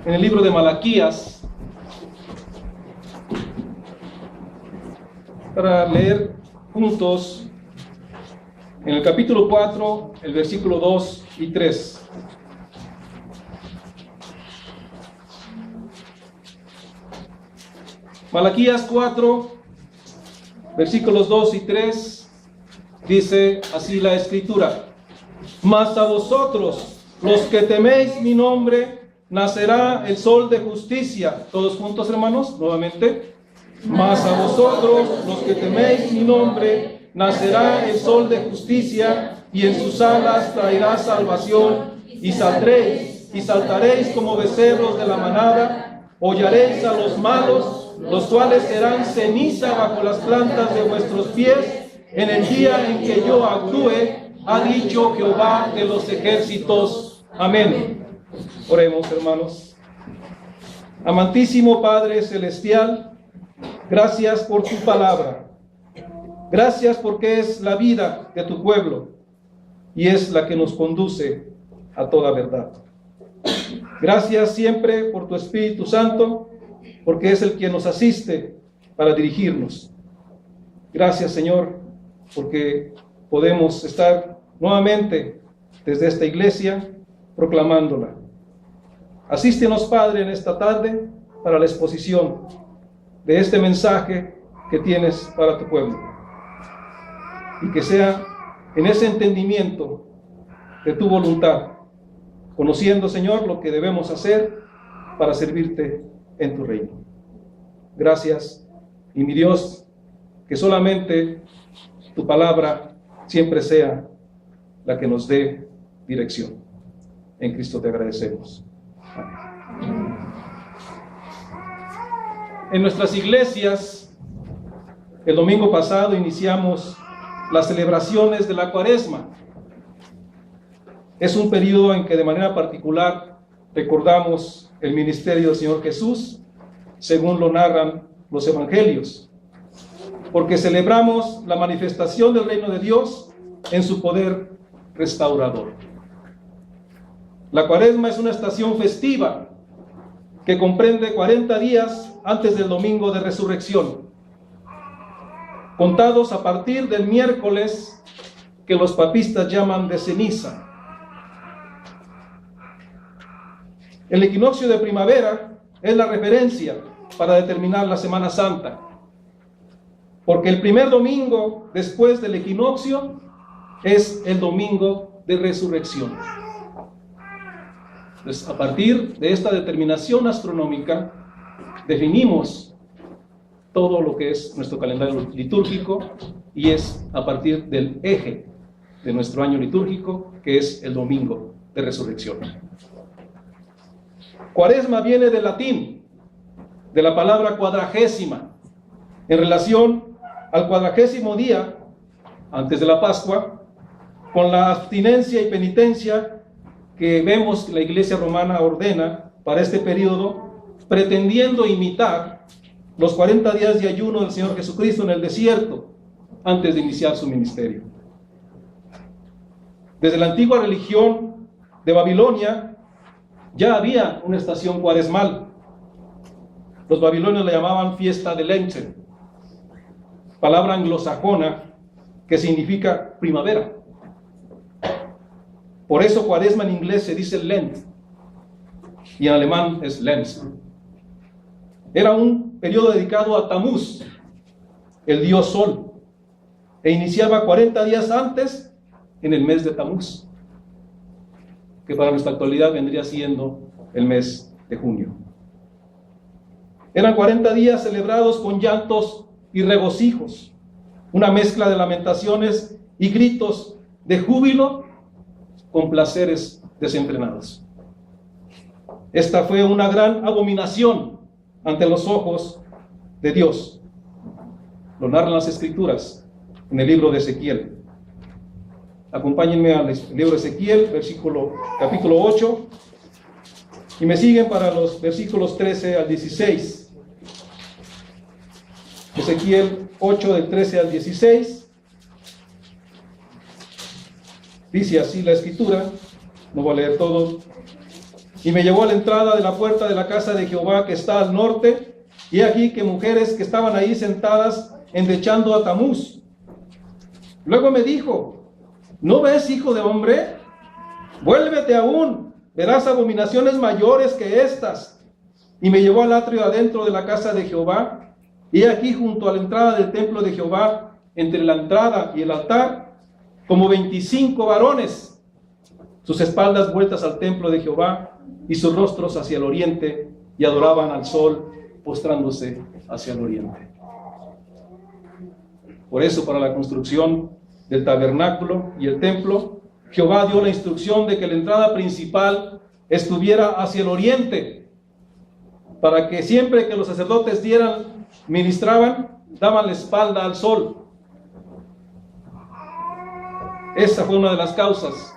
en el libro de Malaquías para leer juntos en el capítulo 4, el versículo 2 y 3. Malaquías 4, versículos 2 y 3, dice así la Escritura: Mas a vosotros, los que teméis mi nombre, nacerá el sol de justicia. Todos juntos, hermanos, nuevamente. Mas a vosotros, los que teméis mi nombre, nacerá el sol de justicia, y en sus alas traerá salvación, y saldréis y saltaréis como becerros de la manada, hollaréis a los malos, los cuales serán ceniza bajo las plantas de vuestros pies, en el día en que yo actúe, ha dicho Jehová de los ejércitos. Amén. Oremos, hermanos. Amantísimo Padre Celestial, gracias por tu palabra. Gracias porque es la vida de tu pueblo y es la que nos conduce a toda verdad. Gracias siempre por tu Espíritu Santo, porque es el que nos asiste para dirigirnos. Gracias, Señor, porque podemos estar nuevamente desde esta iglesia proclamándola. Asístenos, Padre, en esta tarde para la exposición de este mensaje que tienes para tu pueblo. Y que sea en ese entendimiento de tu voluntad, conociendo, Señor, lo que debemos hacer para servirte en tu reino. Gracias, y mi Dios, que solamente tu palabra siempre sea la que nos dé dirección. En Cristo te agradecemos. Amén. En nuestras iglesias, el domingo pasado iniciamos las celebraciones de la Cuaresma. Es un periodo en que de manera particular recordamos el ministerio del Señor Jesús, según lo narran los evangelios, porque celebramos la manifestación del reino de Dios en su poder restaurador. La Cuaresma es una estación festiva que comprende 40 días antes del domingo de resurrección, contados a partir del miércoles que los papistas llaman de ceniza. El equinoccio de primavera es la referencia para determinar la Semana Santa, porque el primer domingo después del equinoccio es el domingo de resurrección. Entonces, a partir de esta determinación astronómica, definimos todo lo que es nuestro calendario litúrgico, y es a partir del eje de nuestro año litúrgico, que es el domingo de resurrección. Cuaresma viene del latín, de la palabra cuadragésima, en relación al 40º día antes de la Pascua, con la abstinencia y penitencia que vemos que la Iglesia romana ordena para este periodo, pretendiendo imitar los 40 días de ayuno del Señor Jesucristo en el desierto antes de iniciar su ministerio. Desde la antigua religión de Babilonia ya había una estación cuaresmal. Los babilonios la llamaban fiesta de Lenten, palabra anglosajona que significa primavera. Por eso Cuaresma en inglés se dice Lent y en alemán es Lenz. Era un periodo dedicado a Tamuz, el dios sol, e iniciaba 40 días antes en el mes de Tamuz, que para nuestra actualidad vendría siendo el mes de junio. Eran 40 días celebrados con llantos y regocijos, una mezcla de lamentaciones y gritos de júbilo con placeres desenfrenados. Esta fue una gran abominación ante los ojos de Dios. Lo narran las Escrituras en el libro de Ezequiel. Acompáñenme al libro de Ezequiel, capítulo 8, y me siguen para los versículos 13 al 16. Ezequiel 8, del 13 al 16. Dice así la Escritura, no voy a leer todo. y me llevó a la entrada de la puerta de la casa de Jehová que está al norte, y aquí que mujeres que estaban ahí sentadas endechando a Tamuz. Luego me dijo: ¿no ves, hijo de hombre? Vuélvete aún, verás abominaciones mayores que estas. Y me llevó al atrio adentro de la casa de Jehová, y aquí junto a la entrada del templo de Jehová, entre la entrada y el altar, como 25 varones, sus espaldas vueltas al templo de Jehová y sus rostros hacia el oriente, y adoraban al sol, postrándose hacia el oriente. Por eso, para la construcción del tabernáculo y el templo, Jehová dio la instrucción de que la entrada principal estuviera hacia el oriente, para que siempre que los sacerdotes ministraban, daban la espalda al sol. Esa fue una de las causas.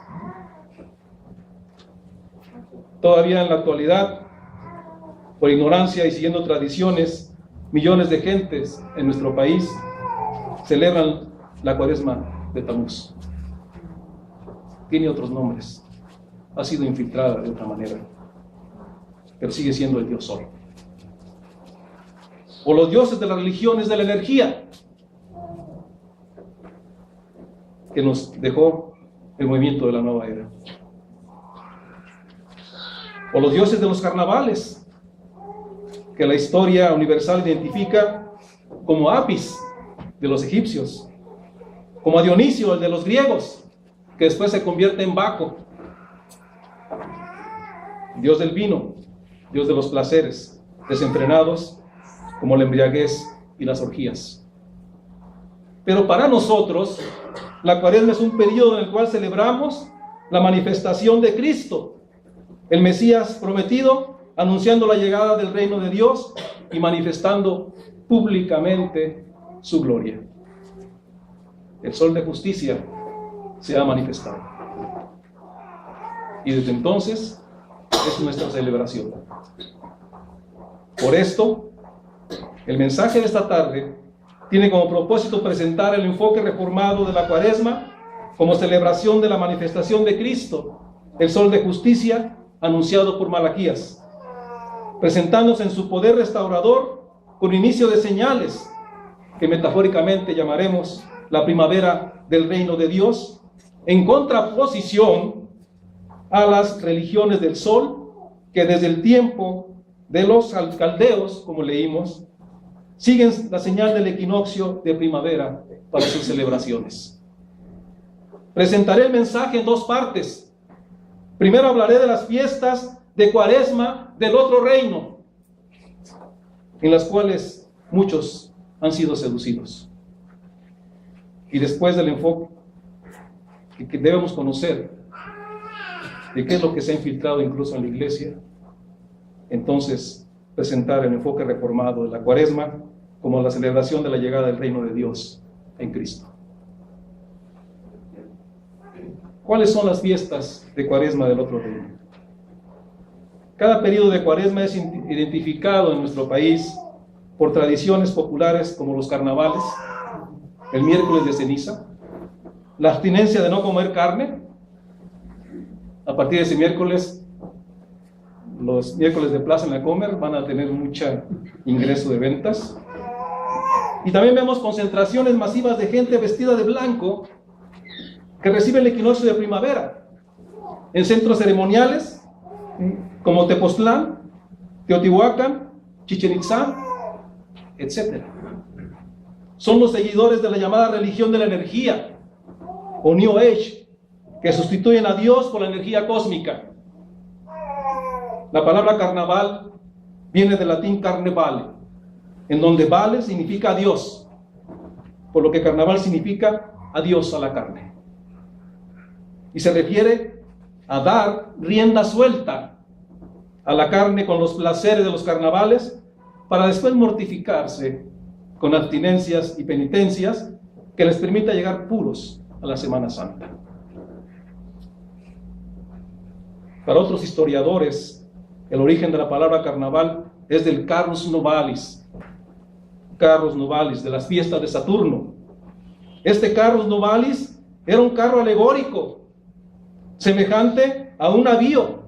Todavía en la actualidad, por ignorancia y siguiendo tradiciones, millones de gentes en nuestro país celebran la Cuaresma de Tamuz. Tiene otros nombres, ha sido infiltrada de otra manera, pero sigue siendo el Dios Sol. O los dioses de las religiones de la energía, que nos dejó el movimiento de la nueva era. O los dioses de los carnavales, que la historia universal identifica como Apis de los egipcios, como a Dionisio, el de los griegos, que después se convierte en Baco, dios del vino, dios de los placeres desenfrenados, como la embriaguez y las orgías. Pero para nosotros, la Cuaresma es un periodo en el cual celebramos la manifestación de Cristo, el Mesías prometido, anunciando la llegada del reino de Dios y manifestando públicamente su gloria. El sol de justicia se ha manifestado. Y desde entonces es nuestra celebración. Por esto, el mensaje de esta tarde tiene como propósito presentar el enfoque reformado de la Cuaresma como celebración de la manifestación de Cristo, el sol de justicia anunciado por Malaquías, presentándose en su poder restaurador con inicio de señales que metafóricamente llamaremos la primavera del reino de Dios, en contraposición a las religiones del sol que desde el tiempo de los caldeos, como leímos, siguen la señal del equinoccio de primavera para sus celebraciones. Presentaré el mensaje en dos partes. Primero hablaré de las fiestas de Cuaresma del otro reino, en las cuales muchos han sido seducidos. Y después del enfoque que debemos conocer de qué es lo que se ha infiltrado incluso en la iglesia, entonces presentar el enfoque reformado de la Cuaresma como la celebración de la llegada del reino de Dios en Cristo. ¿Cuáles son las fiestas de Cuaresma del otro reino? Cada periodo de Cuaresma es identificado en nuestro país por tradiciones populares como los carnavales, el miércoles de ceniza, la abstinencia de no comer carne. A partir de ese miércoles, los miércoles de Plaza en la Comer van a tener mucho ingreso de ventas. Y también vemos concentraciones masivas de gente vestida de blanco que recibe el equinoccio de primavera en centros ceremoniales como Tepoztlán, Teotihuacán, Chichén Itzá, etc. Son los seguidores de la llamada religión de la energía o New Age, que sustituyen a Dios por la energía cósmica. La palabra carnaval viene del latín carnevale, en donde vale significa Dios, por lo que carnaval significa adiós a la carne. Y se refiere a dar rienda suelta a la carne con los placeres de los carnavales, para después mortificarse con abstinencias y penitencias que les permita llegar puros a la Semana Santa. Para otros historiadores, el origen de la palabra carnaval es del Carus Novalis, de las fiestas de Saturno. Este Carus Novalis era un carro alegórico, semejante a un navío,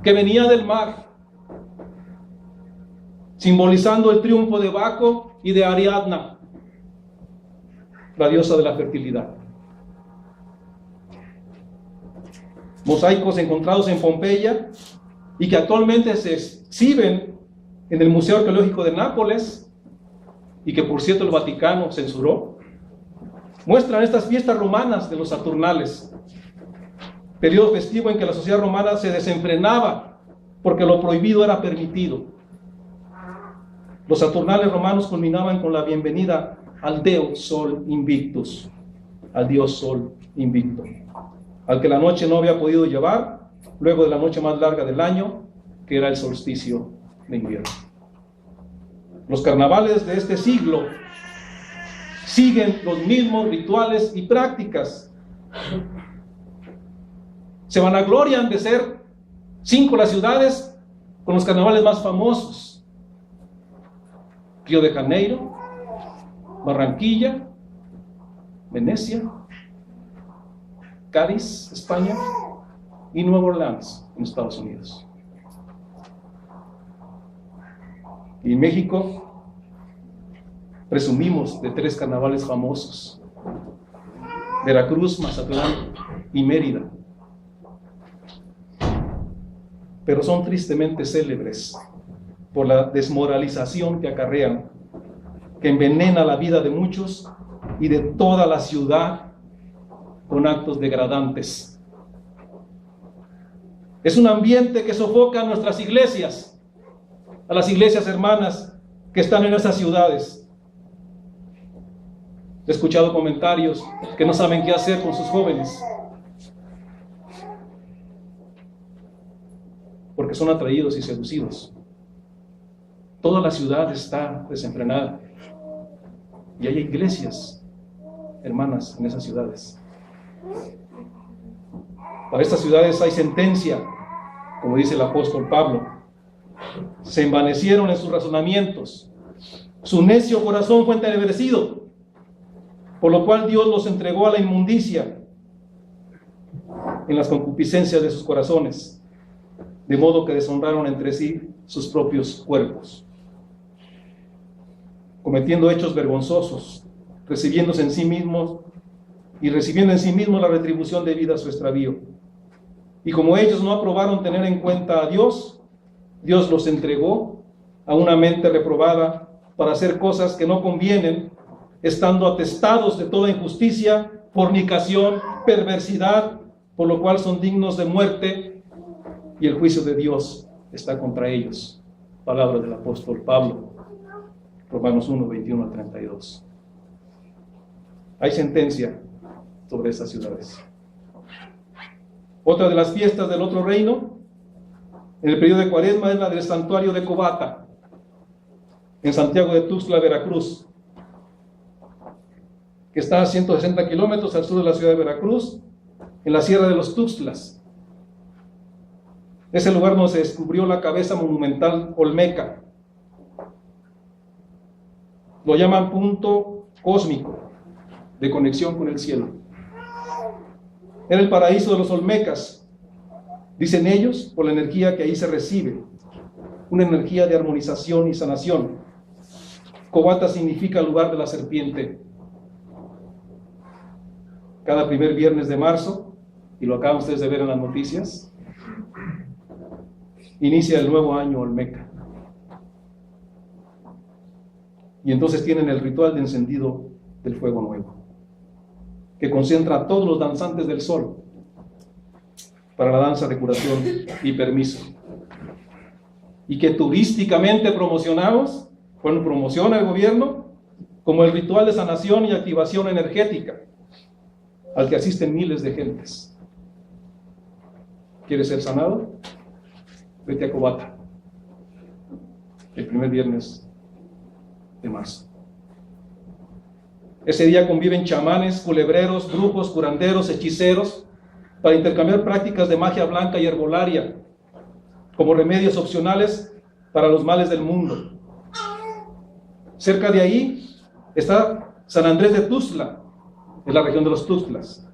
que venía del mar, simbolizando el triunfo de Baco y de Ariadna, la diosa de la fertilidad. Mosaicos encontrados en Pompeya y que actualmente se exhiben en el Museo Arqueológico de Nápoles y que por cierto el Vaticano censuró, muestran estas fiestas romanas de los Saturnales, periodo festivo en que la sociedad romana se desenfrenaba porque lo prohibido era permitido. Los Saturnales romanos culminaban con la bienvenida al Deus Sol Invictus, al Dios Sol Invicto, al que la noche no había podido llevar luego de la noche más larga del año, que era el solsticio de invierno. Los carnavales de este siglo siguen los mismos rituales y prácticas. Se vanaglorian de ser 5 las ciudades con los carnavales más famosos: Río de Janeiro, Barranquilla, Venecia, Cádiz, España, y Nueva Orleans, en Estados Unidos. Y en México presumimos de 3 carnavales famosos: Veracruz, Mazatlán y Mérida. Pero son tristemente célebres por la desmoralización que acarrean, que envenena la vida de muchos y de toda la ciudad con actos degradantes. Es un ambiente que sofoca a nuestras iglesias, a las iglesias hermanas que están en esas ciudades. He escuchado comentarios que no saben qué hacer con sus jóvenes, porque son atraídos y seducidos. Toda la ciudad está desenfrenada y hay iglesias hermanas en esas ciudades. Para estas ciudades hay sentencia, como dice el apóstol Pablo: se envanecieron en sus razonamientos, su necio corazón fue entenebrecido, por lo cual Dios los entregó a la inmundicia en las concupiscencias de sus corazones, de modo que deshonraron entre sí sus propios cuerpos, cometiendo hechos vergonzosos, recibiendo en sí mismos la retribución debida a su extravío. Y como ellos no aprobaron tener en cuenta a Dios, Dios los entregó a una mente reprobada para hacer cosas que no convienen, estando atestados de toda injusticia, fornicación, perversidad, por lo cual son dignos de muerte, y el juicio de Dios está contra ellos. Palabra del apóstol Pablo, Romanos 1, 21 al 32. Hay sentencia sobre esas ciudades. Otra de las fiestas del otro reino, en el periodo de Cuaresma, es la del santuario de Cobata, en Santiago de Tuxtla, Veracruz, que está a 160 kilómetros al sur de la ciudad de Veracruz, en la Sierra de los Tuxtlas. Es el lugar donde se descubrió la cabeza monumental olmeca. Lo llaman punto cósmico de conexión con el cielo. Era el paraíso de los olmecas, dicen ellos, por la energía que ahí se recibe, una energía de armonización y sanación. Cobata significa lugar de la serpiente. Cada primer viernes de marzo, y lo acaban ustedes de ver en las noticias, inicia el nuevo año olmeca. Y entonces tienen el ritual de encendido del fuego nuevo, que concentra a todos los danzantes del sol para la danza de curación y permiso, y que turísticamente promociona el gobierno como el ritual de sanación y activación energética, al que asisten miles de gentes. ¿Quieres ser sanado? Vete a Cobata el primer viernes de marzo. Ese día conviven chamanes, culebreros, brujos, curanderos, hechiceros, para intercambiar prácticas de magia blanca y herbolaria como remedios opcionales para los males del mundo. Cerca de ahí está San Andrés de Tuxtla, en la región de los Tuxtlas,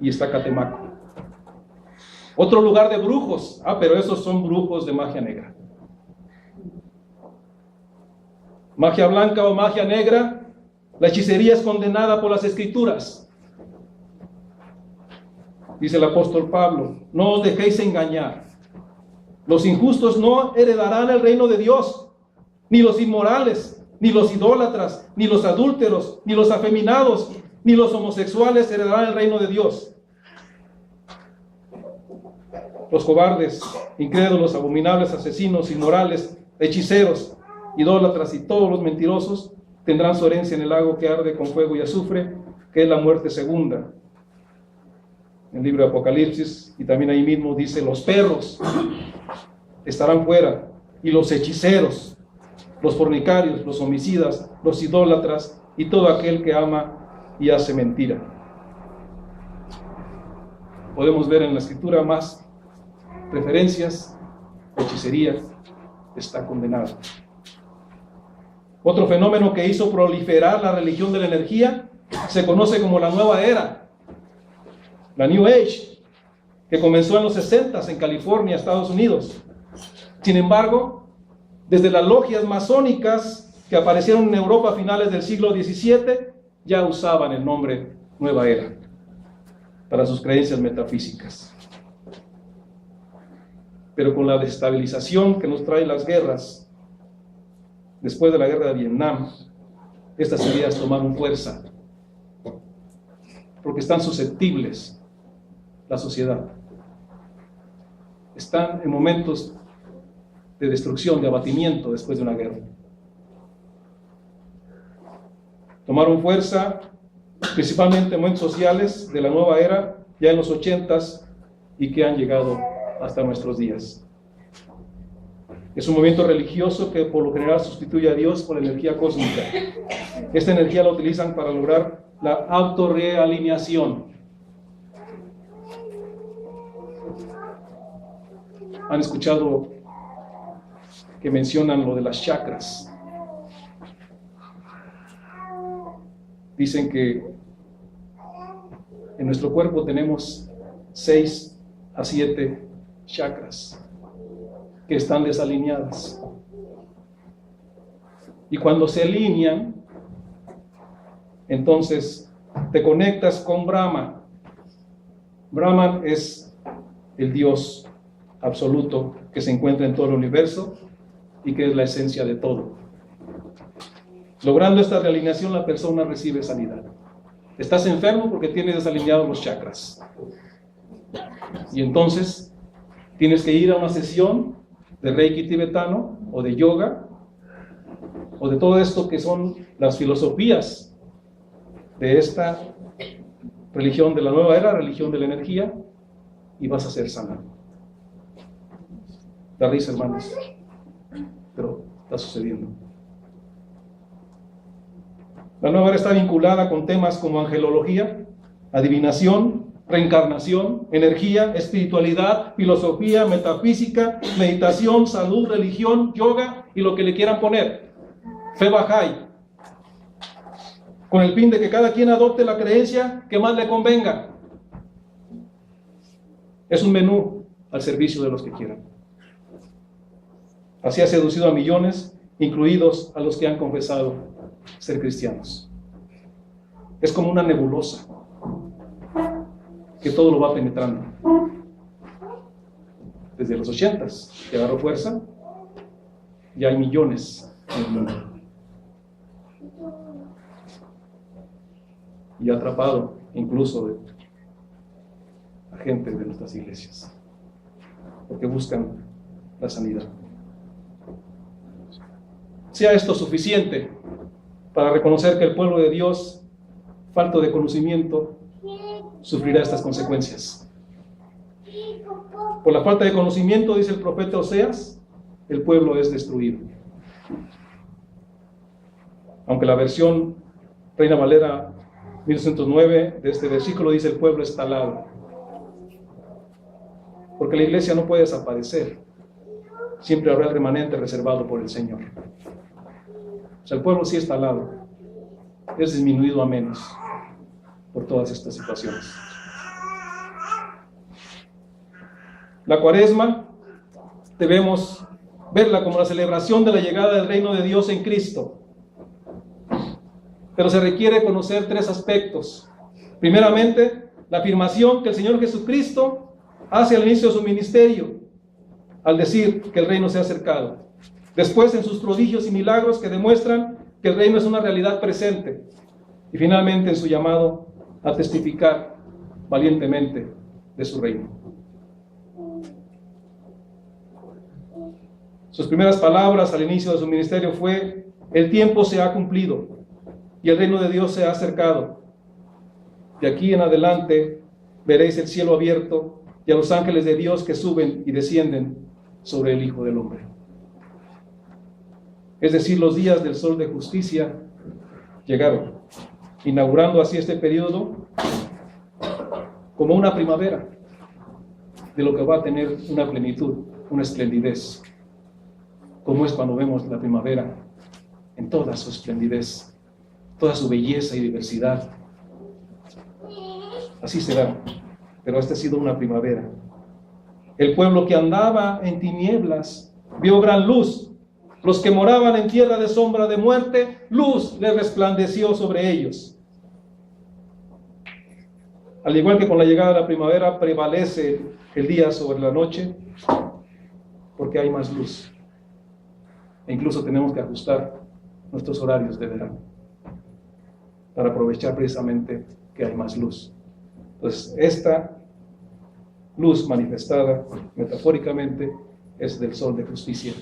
y está Catemaco. Otro lugar de brujos. Pero esos son brujos de magia negra. Magia blanca o magia negra, la hechicería es condenada por las Escrituras. Dice el apóstol Pablo, no os dejéis engañar. Los injustos no heredarán el reino de Dios, ni los inmorales, ni los idólatras, ni los adúlteros, ni los afeminados, ni los homosexuales heredarán el reino de Dios. Los cobardes, incrédulos, abominables, asesinos, inmorales, hechiceros, idólatras y todos los mentirosos tendrán su herencia en el lago que arde con fuego y azufre, que es la muerte segunda. En el libro de Apocalipsis, y también ahí mismo dice, los perros estarán fuera, y los hechiceros, los fornicarios, los homicidas, los idólatras, y todo aquel que ama y hace mentira. Podemos ver en la Escritura más referencias, hechicería está condenada. Otro fenómeno que hizo proliferar la religión de la energía se conoce como la nueva era, la New Age, que comenzó en los 60s en California, Estados Unidos. Sin embargo, desde las logias masónicas que aparecieron en Europa a finales del siglo XVII, ya usaban el nombre Nueva Era para sus creencias metafísicas. Pero con la desestabilización que nos trae las guerras, después de la guerra de Vietnam, estas ideas tomaron fuerza, porque están susceptibles la sociedad. Están en momentos de destrucción, de abatimiento después de una guerra. Tomaron fuerza, principalmente en momentos sociales de la nueva era, ya en los 80s, y que han llegado hasta nuestros días. Es un movimiento religioso que por lo general sustituye a Dios por la energía cósmica. Esta energía la utilizan para lograr la autorrealineación. ¿Han escuchado que mencionan lo de las chakras? Dicen que en nuestro cuerpo tenemos 6 a 7 chakras que están desalineadas. Y cuando se alinean, entonces te conectas con Brahma. Brahman es el Dios absoluto que se encuentra en todo el universo y que es la esencia de todo. Logrando esta realineación, la persona recibe sanidad. Estás enfermo porque tienes desalineados los chakras. Y entonces tienes que ir a una sesión de Reiki tibetano o de yoga o de todo esto que son las filosofías de esta religión de la nueva era, religión de la energía, y vas a ser sanado. Da risa, hermanos, pero está sucediendo. La nueva era está vinculada con temas como angelología, adivinación, reencarnación, energía, espiritualidad, filosofía, metafísica, meditación, salud, religión, yoga y lo que le quieran poner. Fe Bahá'í, con el fin de que cada quien adopte la creencia que más le convenga. Es un menú al servicio de los que quieran. Así ha seducido a millones, incluidos a los que han confesado ser cristianos. Es como una nebulosa que todo lo va penetrando. Desde los 80s, que agarró fuerza, ya hay millones en el mundo. Y ha atrapado incluso a gente de nuestras iglesias, porque buscan la sanidad. Sea esto suficiente para reconocer que el pueblo de Dios, falto de conocimiento, sufrirá estas consecuencias. Por la falta de conocimiento, dice el profeta Oseas, el pueblo es destruido. Aunque la versión Reina Valera 1909 de este versículo dice: el pueblo está talado. Porque la iglesia no puede desaparecer. Siempre habrá el remanente reservado por el Señor. O sea, el pueblo sí está talado. Es disminuido a menos por todas estas situaciones. La Cuaresma debemos verla como la celebración de la llegada del reino de Dios en Cristo. Pero se requiere conocer tres aspectos. Primeramente, la afirmación que el Señor Jesucristo hace al inicio de su ministerio, al decir que el reino se ha acercado. Después, en sus prodigios y milagros que demuestran que el reino es una realidad presente. Y finalmente, en su llamado a testificar valientemente de su reino. Sus primeras palabras al inicio de su ministerio fue: el tiempo se ha cumplido y el reino de Dios se ha acercado. De aquí en adelante veréis el cielo abierto y a los ángeles de Dios que suben y descienden sobre el Hijo del Hombre. Es decir, los días del sol de justicia llegaron, inaugurando así este periodo como una primavera de lo que va a tener una plenitud, una esplendidez, como es cuando vemos la primavera en toda su esplendidez, toda su belleza y diversidad. Así será, pero esta ha sido una primavera. El pueblo que andaba en tinieblas vio gran luz. Los que moraban en tierra de sombra de muerte, luz les resplandeció sobre ellos. Al igual que con la llegada de la primavera, prevalece el día sobre la noche, porque hay más luz. E incluso tenemos que ajustar nuestros horarios de verano para aprovechar precisamente que hay más luz. Entonces, esta luz manifestada metafóricamente es del sol de justicia.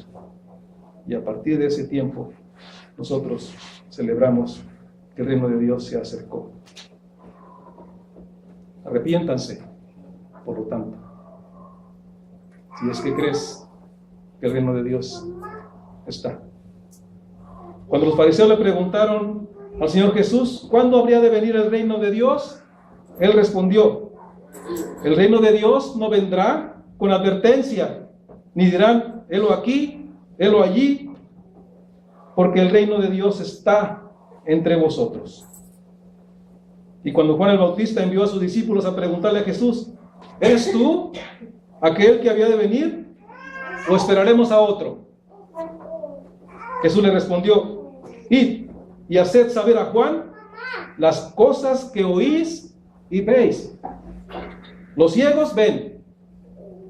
Y a partir de ese tiempo, nosotros celebramos que el reino de Dios se acercó. Arrepiéntanse, por lo tanto, si es que crees que el reino de Dios está. Cuando los fariseos le preguntaron al Señor Jesús, ¿cuándo habría de venir el reino de Dios? Él respondió: el reino de Dios no vendrá con advertencia, ni dirán, helo aquí, helo allí, porque el reino de Dios está entre vosotros. Y cuando Juan el Bautista envió a sus discípulos a preguntarle a Jesús, ¿eres tú aquel que había de venir, o esperaremos a otro? Jesús le respondió: id y haced saber a Juan las cosas que oís y veis. Los ciegos ven,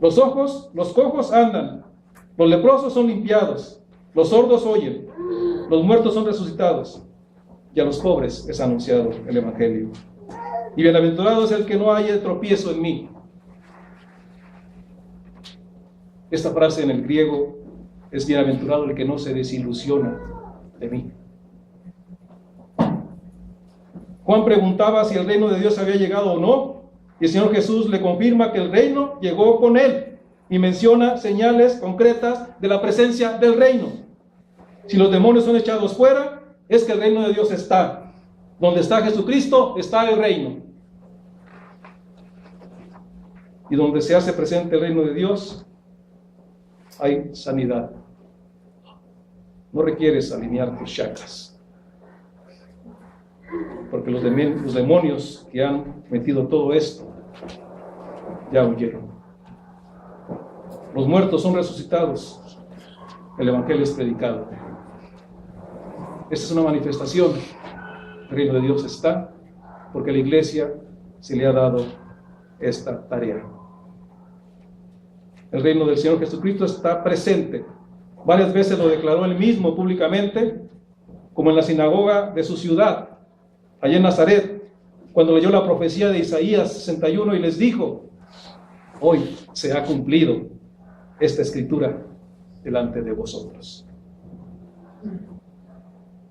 los cojos andan, los leprosos son limpiados, los sordos oyen, los muertos son resucitados, y a los pobres es anunciado el Evangelio. Y bienaventurado es el que no haya tropiezo en mí. Esta frase en el griego es: bienaventurado el que no se desilusiona de mí. Juan preguntaba si el reino de Dios había llegado o no, y el Señor Jesús le confirma que el reino llegó con él, y menciona señales concretas de la presencia del reino. Si los demonios son echados fuera, es que el reino de Dios está. Donde está Jesucristo, está el reino. Y donde se hace presente el reino de Dios, hay sanidad. No requieres alinear tus chakras, porque los demonios que han metido todo esto ya huyeron. Los muertos son resucitados, el Evangelio es predicado. Esta es una manifestación. El reino de Dios está, porque a la iglesia se le ha dado esta tarea. El reino del Señor Jesucristo está presente. Varias veces lo declaró él mismo públicamente, como en la sinagoga de su ciudad, allá en Nazaret, cuando leyó la profecía de Isaías 61 y les dijo: hoy se ha cumplido esta escritura delante de vosotros.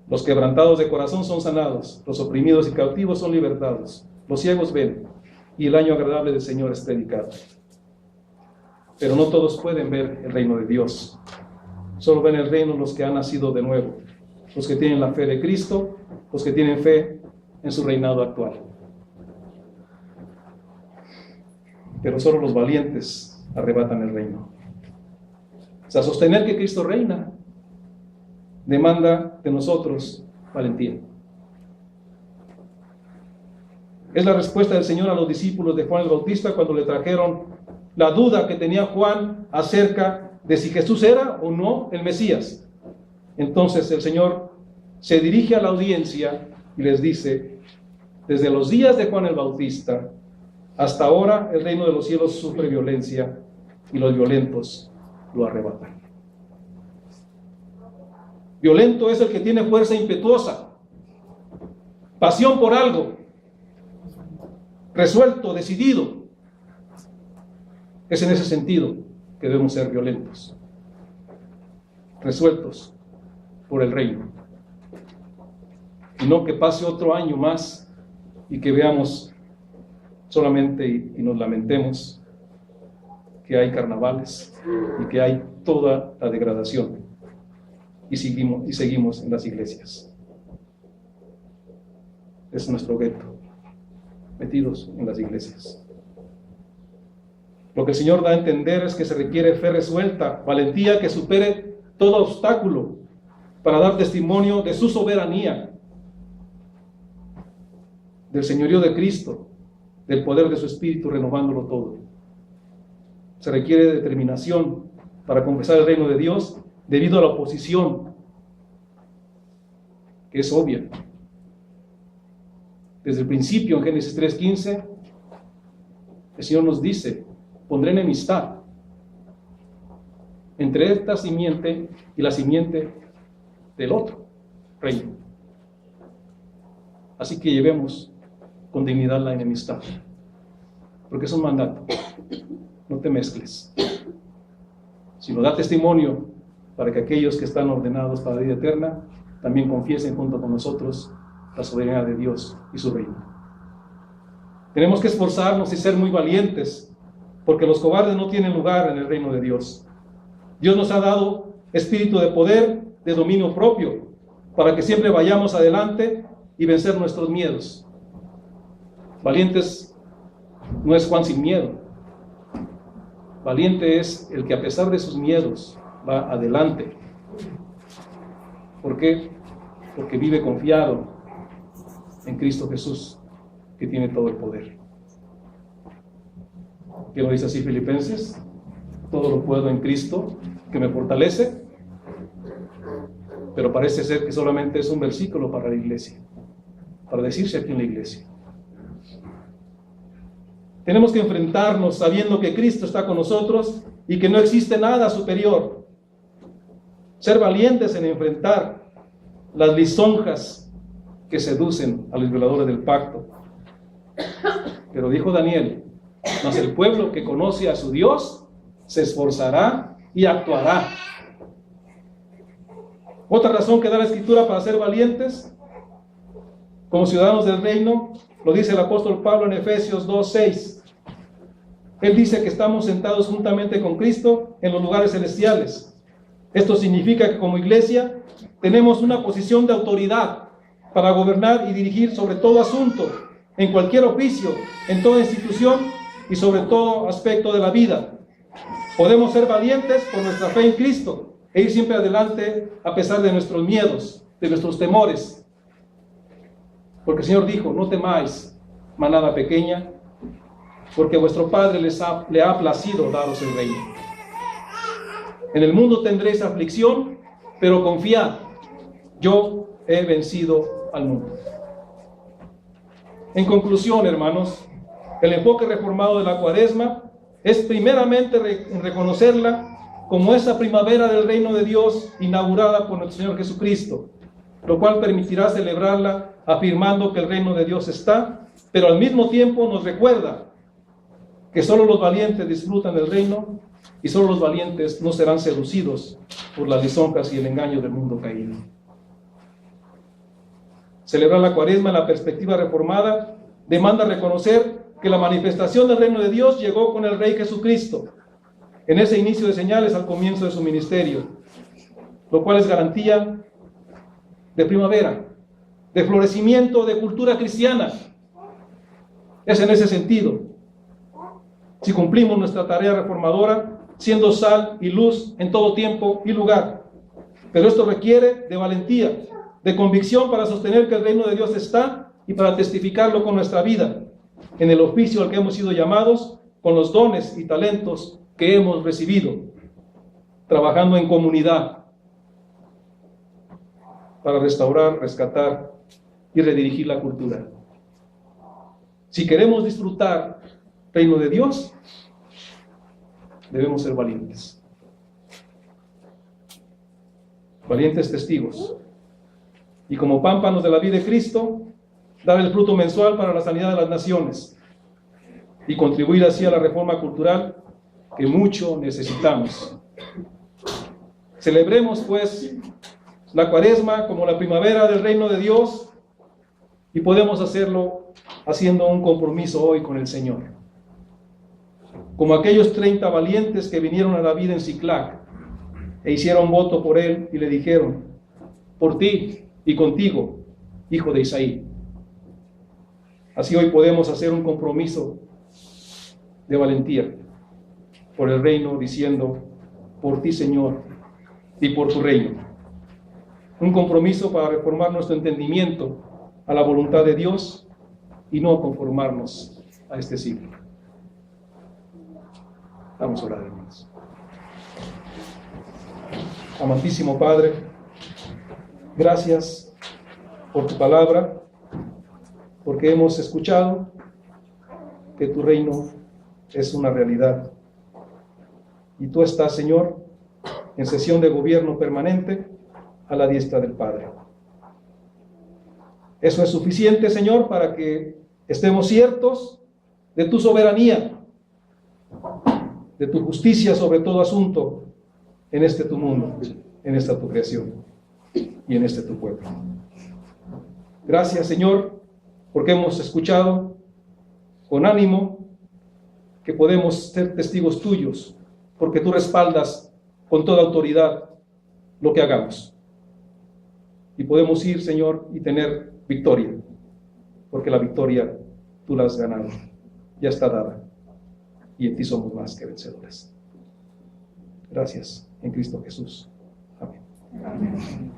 Los quebrantados de corazón son sanados, los oprimidos y cautivos son libertados, los ciegos ven, y el año agradable del Señor es predicado. Pero no todos pueden ver el reino de Dios. Solo ven el reino los que han nacido de nuevo, los que tienen la fe de Cristo, los que tienen fe en su reinado actual. Pero solo los valientes arrebatan el reino. O sea, sostener que Cristo reina demanda de nosotros valentía. Es la respuesta del Señor a los discípulos de Juan el Bautista cuando le trajeron la duda que tenía Juan acerca de si Jesús era o no el Mesías. Entonces el Señor se dirige a la audiencia y les dice: desde los días de Juan el Bautista hasta ahora el reino de los cielos sufre violencia y los violentos lo arrebatan. Violento es el que tiene fuerza impetuosa, pasión por algo, resuelto, decidido. Es en ese sentido que debemos ser violentos, resueltos por el reino. Y no que pase otro año más y que veamos solamente y nos lamentemos que hay carnavales y que hay toda la degradación y seguimos en las iglesias. Es nuestro gueto, metidos en las iglesias. Lo que el Señor da a entender es que se requiere fe resuelta, valentía que supere todo obstáculo para dar testimonio de su soberanía, del señorío de Cristo, del poder de su Espíritu renovándolo todo. Se requiere determinación para confesar el reino de Dios debido a la oposición, que es obvia. Desde el principio, en Génesis 3:15, el Señor nos dice: pondré enemistad entre esta simiente y la simiente del otro reino. Así que llevemos con dignidad la enemistad, porque es un mandato. No te mezcles, sino da testimonio para que aquellos que están ordenados para la vida eterna también confiesen junto con nosotros la soberanía de Dios y su reino. Tenemos que esforzarnos y ser muy valientes, porque los cobardes no tienen lugar en el reino de Dios. Dios nos ha dado espíritu de poder, de dominio propio, para que siempre vayamos adelante y vencer nuestros miedos. Valientes no es Juan sin miedo. Valiente es el que a pesar de sus miedos va adelante. ¿Por qué? Porque vive confiado en Cristo Jesús, que tiene todo el poder. ¿Qué lo dice así Filipenses? Todo lo puedo en Cristo que me fortalece. Pero parece ser que solamente es un versículo para la iglesia, para decirse aquí en la iglesia. Tenemos que enfrentarnos sabiendo que Cristo está con nosotros y que no existe nada superior. Ser valientes en enfrentar las lisonjas que seducen a los violadores del pacto. Pero dijo Daniel: mas el pueblo que conoce a su Dios se esforzará y actuará. Otra razón que da la Escritura para ser valientes como ciudadanos del reino, lo dice el apóstol Pablo en Efesios 2:6. Él dice que estamos sentados juntamente con Cristo en los lugares celestiales. Esto significa que como iglesia tenemos una posición de autoridad para gobernar y dirigir sobre todo asunto, en cualquier oficio, en toda institución y sobre todo aspecto de la vida. Podemos ser valientes por nuestra fe en Cristo e ir siempre adelante a pesar de nuestros miedos, de nuestros temores. Porque el Señor dijo: no temáis, manada pequeña, porque vuestro Padre le ha placido daros el reino. En el mundo tendréis aflicción, pero confiad, yo he vencido al mundo. En conclusión, hermanos, el enfoque reformado de la Cuaresma es primeramente reconocerla como esa primavera del reino de Dios inaugurada por nuestro Señor Jesucristo, lo cual permitirá celebrarla afirmando que el reino de Dios está, pero al mismo tiempo nos recuerda que solo los valientes disfrutan del reino y solo los valientes no serán seducidos por las lisonjas y el engaño del mundo caído. Celebrar la Cuaresma en la perspectiva reformada demanda reconocer que la manifestación del reino de Dios llegó con el Rey Jesucristo en ese inicio de señales al comienzo de su ministerio, lo cual es garantía de primavera, de florecimiento de cultura cristiana. Es en ese sentido, si cumplimos nuestra tarea reformadora, siendo sal y luz en todo tiempo y lugar. Pero esto requiere de valentía, de convicción para sostener que el reino de Dios está y para testificarlo con nuestra vida, en el oficio al que hemos sido llamados, con los dones y talentos que hemos recibido, trabajando en comunidad para restaurar, rescatar y redirigir la cultura. Si queremos disfrutar el reino de Dios, debemos ser valientes. Valientes testigos. Y como pámpanos de la vida de Cristo, dar el fruto mensual para la sanidad de las naciones y contribuir así a la reforma cultural que mucho necesitamos. Celebremos pues la Cuaresma como la primavera del reino de Dios, y podemos hacerlo haciendo un compromiso hoy con el Señor. Como aquellos 30 valientes que vinieron a David en Siclac e hicieron voto por él y le dijeron: por ti y contigo, hijo de Isaí. Así hoy podemos hacer un compromiso de valentía por el reino, diciendo: por ti, Señor, y por tu reino. Un compromiso para reformar nuestro entendimiento a la voluntad de Dios y no conformarnos a este siglo. Vamos a orar, hermanos. Amantísimo Padre, gracias por tu palabra, porque hemos escuchado que tu reino es una realidad. Y tú estás, Señor, en sesión de gobierno permanente a la diestra del Padre. Eso es suficiente, Señor, para que estemos ciertos de tu soberanía, de tu justicia sobre todo asunto en este tu mundo, en esta tu creación y en este tu pueblo. Gracias, Señor, porque hemos escuchado con ánimo que podemos ser testigos tuyos, porque tú respaldas con toda autoridad lo que hagamos. Y podemos ir, Señor, y tener victoria, porque la victoria tú la has ganado, ya está dada, y en ti somos más que vencedores. Gracias, en Cristo Jesús. Amén. Amén.